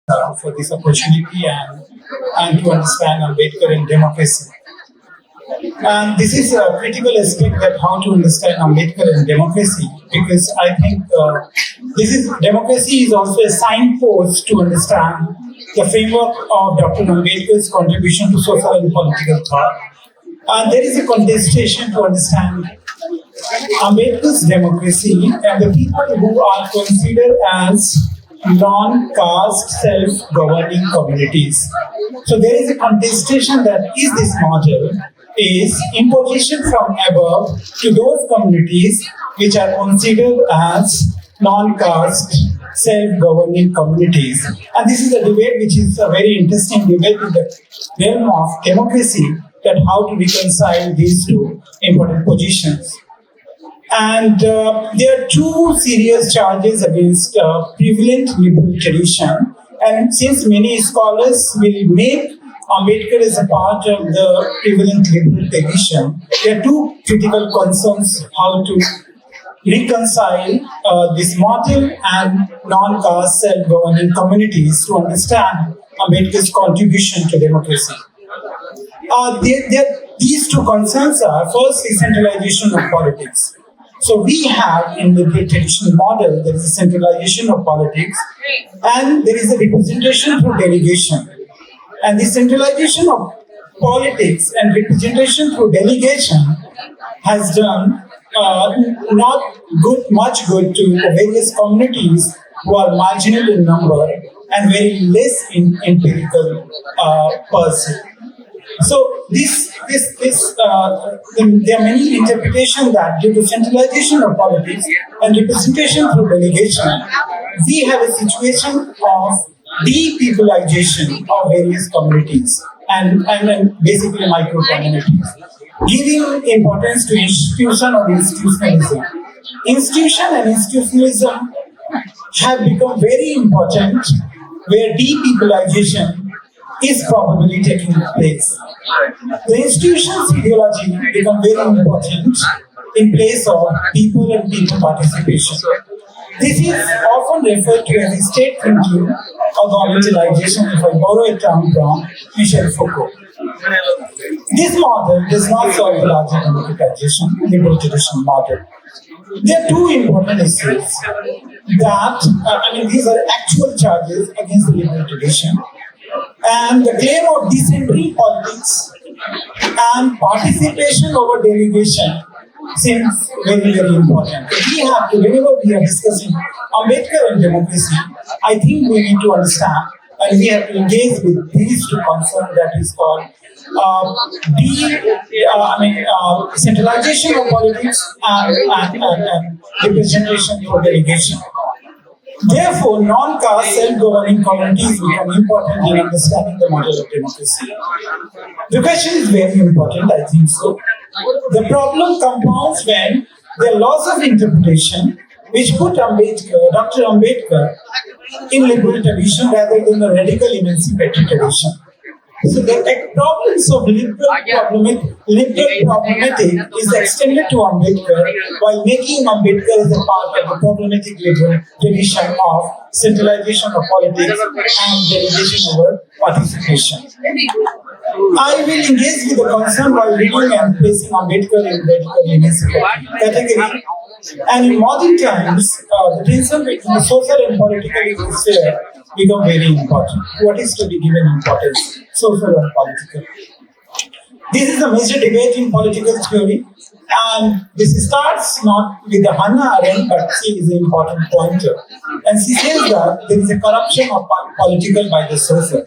for this opportunity and to understand Ambedkar and democracy. And this is a critical aspect that how to understand Ambedkar and democracy, because I think democracy is also a signpost to understand the framework of Dr. Ambedkar's contribution to social and political thought. And there is a contestation to understand Ambedkar's democracy and the people who are considered as non-caste self-governing communities. So there is a contestation that is this model is imposition from above to those communities which are considered as non-caste self-governing communities. And this is a debate which is a very interesting debate in the realm of democracy, that how to reconcile these two important positions. And there are two serious charges against prevalent liberal tradition. And since many scholars will make Ambedkar as a part of the prevalent liberal tradition, there are two critical concerns how to reconcile this model and non-caste self-governing communities to understand Ambedkar's contribution to democracy. These two concerns are, first, decentralization of politics. So we have in the traditional model, there is a centralization of politics and there is a representation through delegation. And the centralization of politics and representation through delegation has done not much good to various communities who are marginal in number and very less in empirical person. So there are many interpretations that due to centralization of politics and representation through delegation, we have a situation of depeopleization of various communities and basically micro communities, giving importance to institution or institutionalism. Institution and institutionalism have become very important, where depeopleization is probably taking place. The institution's ideology become very important in place of people and people participation. This is often referred to as the state thinking or governmentalization, if I borrow a term from Michel Foucault. This model does not solve the larger democratization, liberal traditional model. There are two important issues that, these are actual charges against the liberal tradition. And the claim of decentering politics and participation over delegation seems very, very important. We have to, whenever we are discussing Ambedkar and democracy, I think we need to understand and we have to engage with these two concerns that is called centralization of politics and representation through delegation. Therefore, non-caste self-governing communities become important in understanding the model of democracy. The question is very important, I think so. The problem compounds when there are laws of interpretation which put Dr. Ambedkar in liberal tradition rather than the radical emancipatory tradition. So the problems of liberal problematic is extended to Ambedkar while making Ambedkar as a part of the problematic liberal tradition of centralization of politics and delegation over participation. I will engage with the concern while reading and placing Ambedkar in radical emancipatory category. And in modern times, the tension between the social and political sphere become very important. What is to be given importance, social and political? This is a major debate in political theory, and this starts not with the Hannah Arendt, but she is an important pointer. And she says that there is a corruption of political by the social.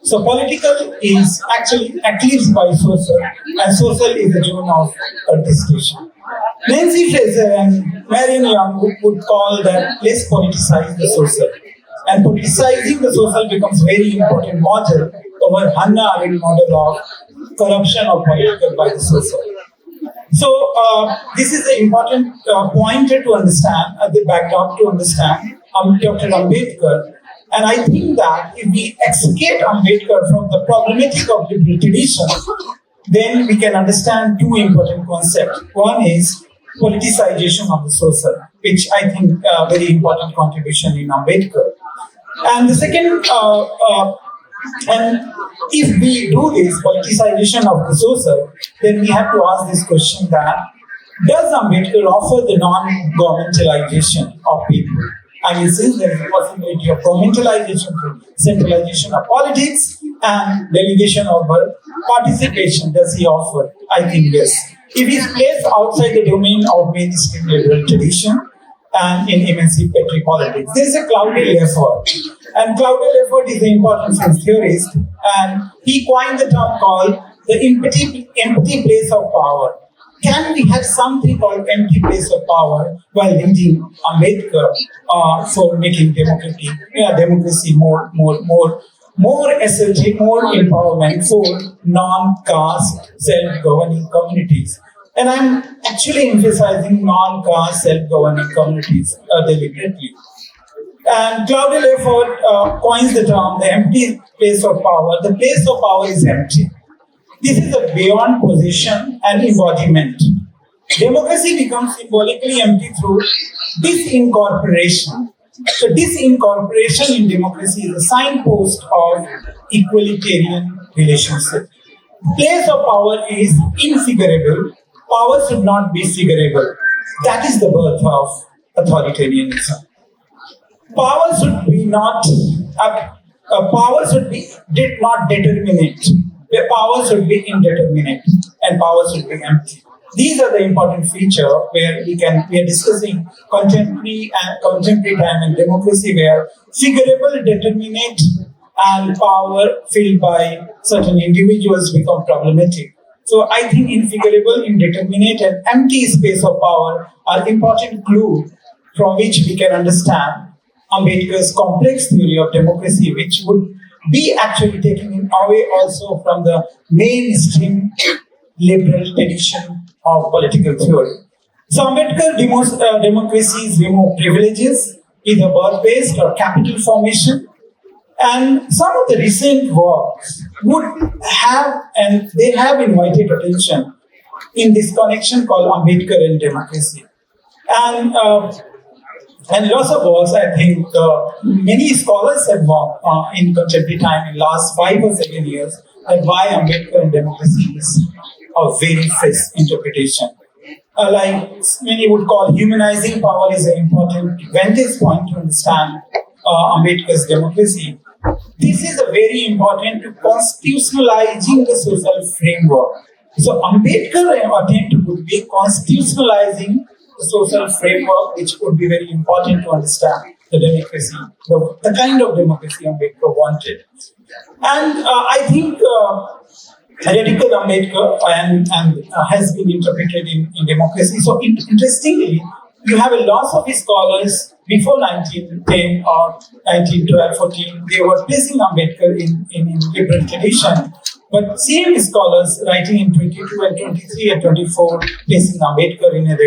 So political is actually eclipsed by social, and social is a zone of contestation. Nancy Fraser and Marion Young would call that let's politicize the social. And politicizing the social becomes very important model over Hannah Arendt model of corruption of political by the social. So this is an important pointer to understand, the backdrop to understand Dr. Ambedkar. And I think that if we extricate Ambedkar from the problematic of liberal tradition, then we can understand two important concepts. One is politicization of the social, which I think very important contribution in Ambedkar. And the second, and if we do this politicization of the social, then we have to ask this question that does Ambedkar offer the non-governmentalization of people? I mean, since there is a possibility of governmentalization through centralization of politics and delegation of participation, does he offer? I think yes. If he is placed outside the domain of mainstream liberal tradition and in emancipatory politics, there is a clouded effort. And clouded effort is an important French theorist, and he coined the term called the empty place of power. Can we have something called empty place of power while leading Ambedkar for making democracy more assertive, more empowerment for non-caste self-governing communities? And I'm actually emphasizing non-caste self-governing communities deliberately. And Claude Lefort coins the term the empty place of power. The place of power is empty. This is a beyond position and embodiment. Democracy becomes symbolically empty through disincorporation. So disincorporation in democracy is a signpost of equalitarian relationship. Place of power is infigurable. Power should not be figurable. That is the birth of authoritarianism. Power should be not. Power should be not determinate. The power should be indeterminate, and power should be empty. These are the important features where we are discussing contemporary time and democracy, where figurable, determinate, and power filled by certain individuals become problematic. So I think infigurable, indeterminate, and empty space of power are important clues from which we can understand Ambedkar's complex theory of democracy, which would be actually taken away also from the mainstream liberal tradition of political theory. So Ambedkar democracies remove privileges, either birth-based or capital formation. And some of the recent works would have, and they have invited attention in this connection called Ambedkar and democracy. And lots of works, I think, many scholars have worked in contemporary time in the last 5 or 7 years, that why Ambedkar and democracy is a very fresh interpretation. Like many would call humanizing power is an important vantage point to understand Ambedkar's democracy. This is a very important to constitutionalizing the social framework. So Ambedkar attempt would be constitutionalizing the social framework, which would be very important to understand the democracy, the kind of democracy Ambedkar wanted. And I think radical Ambedkar has been interpreted in democracy. So interestingly, you have a lot of scholars before 1910 or 1912, 14, they were placing Ambedkar in liberal tradition. But same scholars writing in 22 and 23 and 24 placing Ambedkar in a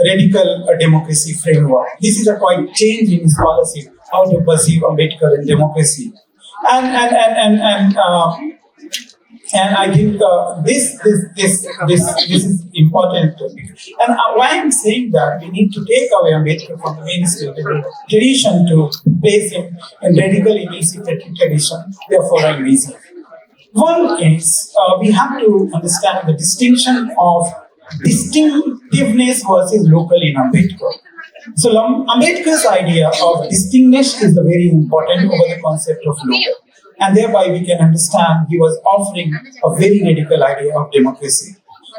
radical democracy framework. This is a quite change in scholarship, how to perceive Ambedkar and democracy. And I think this is important. And why I'm saying that we need to take away Ambedkar from the mainstream tradition to place him in radical emancipatory tradition. Therefore, I'm reason. One is we have to understand the distinction of distinctiveness versus local in Ambedkar. So Ambedkar's idea of distinctness is very important over the concept of local. And thereby we can understand he was offering a very radical idea of democracy.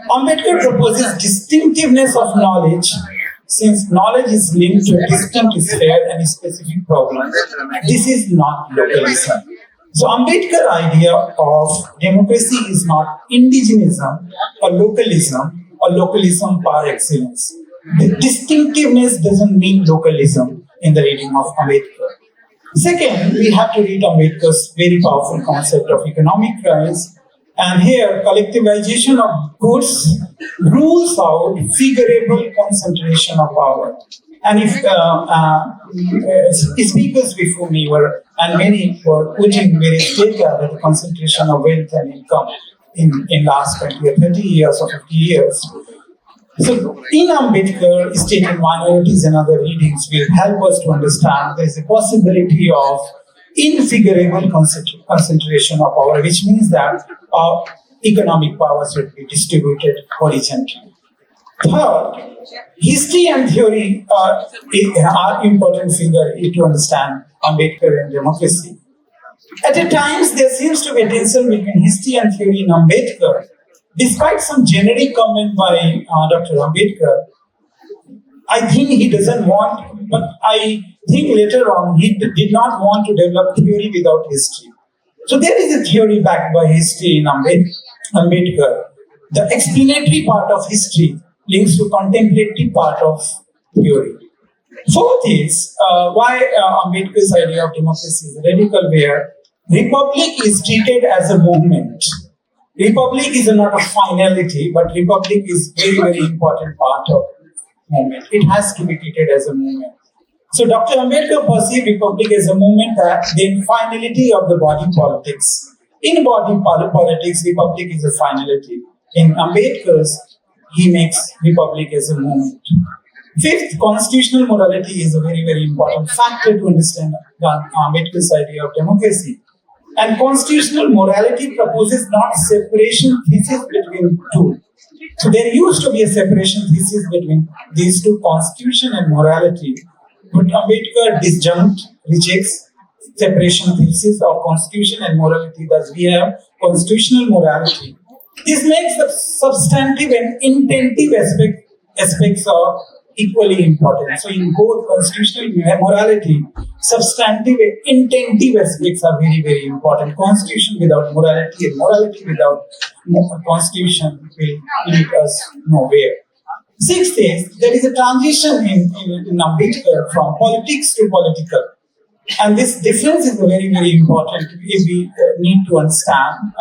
Ambedkar proposes distinctiveness of knowledge, since knowledge is linked to a distant sphere and a specific problem. This is not localism. So Ambedkar's idea of democracy is not indigenism or localism par excellence. The distinctiveness doesn't mean localism in the reading of Ambedkar. Second, we have to read Ambedkar's very powerful concept of economic rise. And here, collectivization of goods rules out figurable concentration of power. And if speakers before me were, and many were putting various data that the concentration of wealth and income in last 20 or 30 years or 50 years. So, in Ambedkar, state and minorities and other readings will help us to understand there is a possibility of infigurable concentration of power, which means that economic powers should be distributed horizontally. Third, history and theory are important figure to understand Ambedkar and democracy. At times, there seems to be a tension between history and theory in Ambedkar. Despite some generic comment by Dr. Ambedkar, I think he doesn't want, but I think later on he did not want to develop theory without history. So there is a theory backed by history in Ambedkar. The explanatory part of history links to contemplative part of theory. Fourth is why Ambedkar's idea of democracy is radical, where republic is treated as a movement. Republic is not a finality, but republic is very, very important part of movement. It has to be treated as a movement. So Dr. Ambedkar perceived republic as a movement that the finality of the body politics. In body politics, republic is a finality. In Ambedkar's, he makes republic as a movement. Fifth, constitutional morality is a very, very important factor to understand Ambedkar's idea of democracy. And constitutional morality proposes not separation thesis between two. So there used to be a separation thesis between these two, constitution and morality. But Ambedkar disjunct, rejects separation thesis of constitution and morality. Thus we have constitutional morality. This makes the substantive and intentive aspects of equally important. So in both constitutional morality, substantive and intentive aspects are very, very important. Constitution without morality and morality without constitution will lead us nowhere. Sixth is, there is a transition in Ambedkar from politics to political. And this difference is very, very important if we need to understand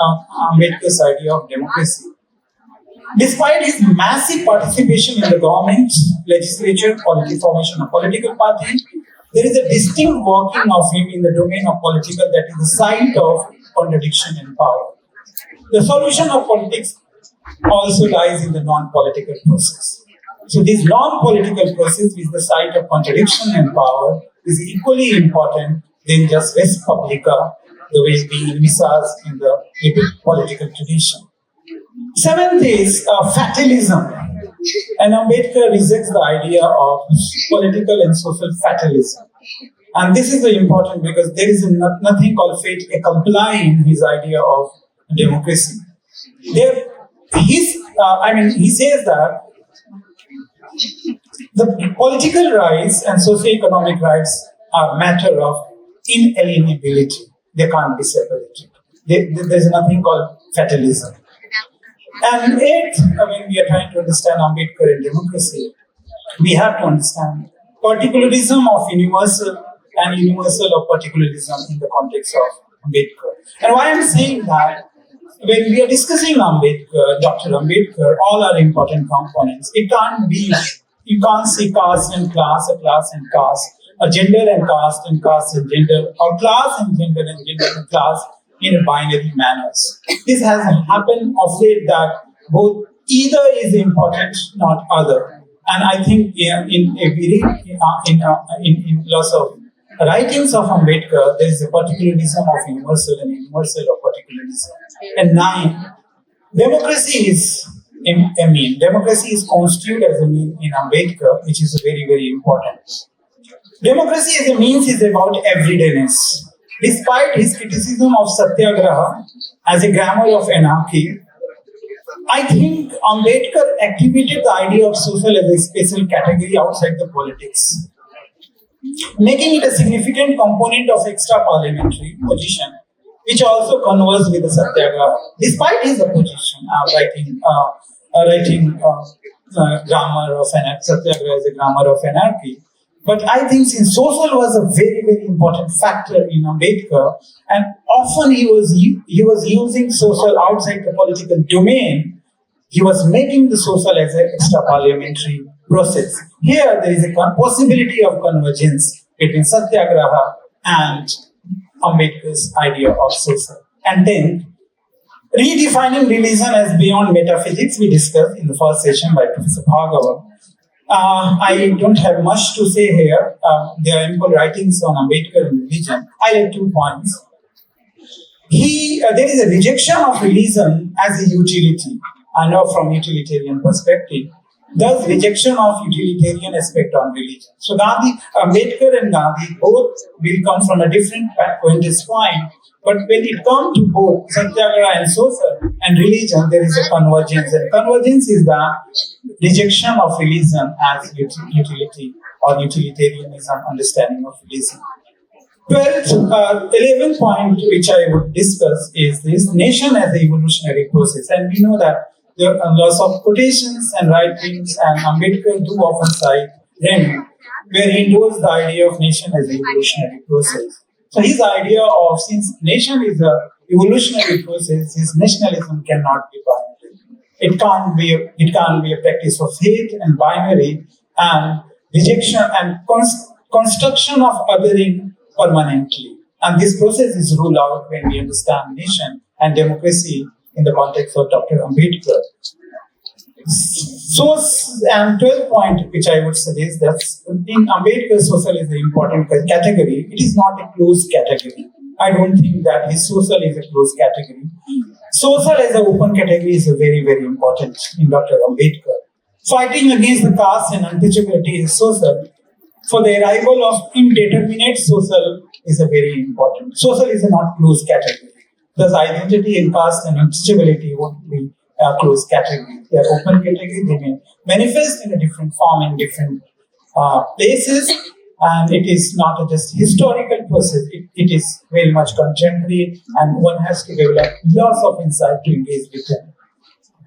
Ambedkar's idea of democracy. Despite his massive participation in the government, legislature, policy formation of political party, there is a distinct working of him in the domain of political that is the site of contradiction in power. The solution of politics also lies in the non-political process. So this non-political process is the site of contradiction in power is equally important than just res publica, the way we envisage in the political tradition. Seventh is fatalism. And Ambedkar rejects the idea of political and social fatalism. And this is important because there is nothing called fate comply in his idea of democracy. He says that the political rights and socio-economic rights are a matter of inalienability. They can't be separated. There's nothing called fatalism. And eighth, when we are trying to understand Ambedkar and democracy, we have to understand particularism of universal and universal of particularism in the context of Ambedkar. And why I'm saying that, when we are discussing Ambedkar, Dr. Ambedkar, all are important components. It can't be, you can't see caste and class, a class and caste, a gender and caste and gender, or class and gender and class in a binary manners. This has happened of late that both either is important, not other. And I think in lots of writings of Ambedkar, there is a particularism of universal and universal of particularism. And nine, democracy is a mean. Democracy is constituted as a mean in Ambedkar, which is very, very important. Democracy as a means is about everydayness. Despite his criticism of Satyagraha as a grammar of anarchy, I think Ambedkar activated the idea of social as a special category outside the politics, making it a significant component of extra-parliamentary position, which also converses with the Satyagraha. Despite his opposition, writing grammar of anarchy, Satyagraha is a grammar of anarchy. But I think since social was a very, very important factor in Ambedkar, and often he was using social outside the political domain, he was making the social as an extra-parliamentary process. Here there is a possibility of convergence between Satyagraha and Ambedkar's idea of social. And then Redefining religion as beyond metaphysics, we discussed in the first session by Professor Bhargava. I don't have much to say here. There are ample writings on Ambedkar and religion. I have 2 points. There is a rejection of religion as a utility. I know from utilitarian perspective, thus rejection of utilitarian aspect on religion. So Ambedkar and Gandhi both will come from a different vantage point, but when it comes to both Satyagraha and social and religion, there is a convergence. And convergence is the rejection of religion as utility or utilitarianism understanding of religion. 11th point which I would discuss is this nation as an evolutionary process. And we know that there are lots of quotations and writings, and Ambedkar do often cite Remy, where he endorsed the idea of nation as an evolutionary process. So his idea of, since nation is an evolutionary process, his nationalism cannot be binary. It can't be a practice of hate and binary and rejection and construction of othering permanently. And this process is ruled out when we understand nation and democracy in the context of Dr. Ambedkar. So, and 12th point, which I would suggest, that in Ambedkar, social is an important category. It is not a closed category. I don't think that his social is a closed category. Social as an open category is very, very important in Dr. Ambedkar. Fighting against the caste and untouchability is social. For the arrival of indeterminate social is a very important. Social is a not closed category. Thus, identity and caste and untouchability won't be a closed category. They are open category. They may manifest in a different form in different places, and it is not just historical process. It is very much contemporary, and one has to develop lots of insight to engage with them.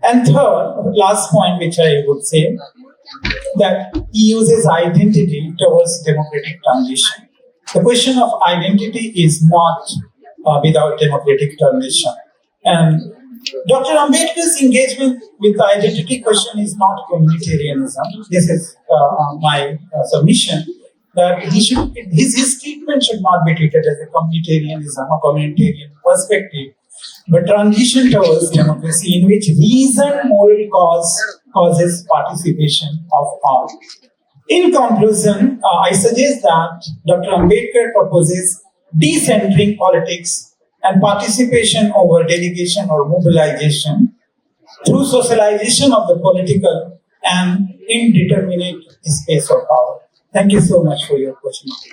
And third, last point, which I would say, that he uses identity towards democratic transition. The question of identity is not without democratic transition. And Dr. Ambedkar's engagement with the identity question is not communitarianism. This is my submission, that his treatment should not be treated as a communitarianism or communitarian perspective, but transition towards democracy in which reason, moral causes participation of all. In conclusion, I suggest that Dr. Ambedkar proposes decentering politics and participation over delegation or mobilization through socialization of the political and indeterminate space of power. Thank you so much for your opportunity.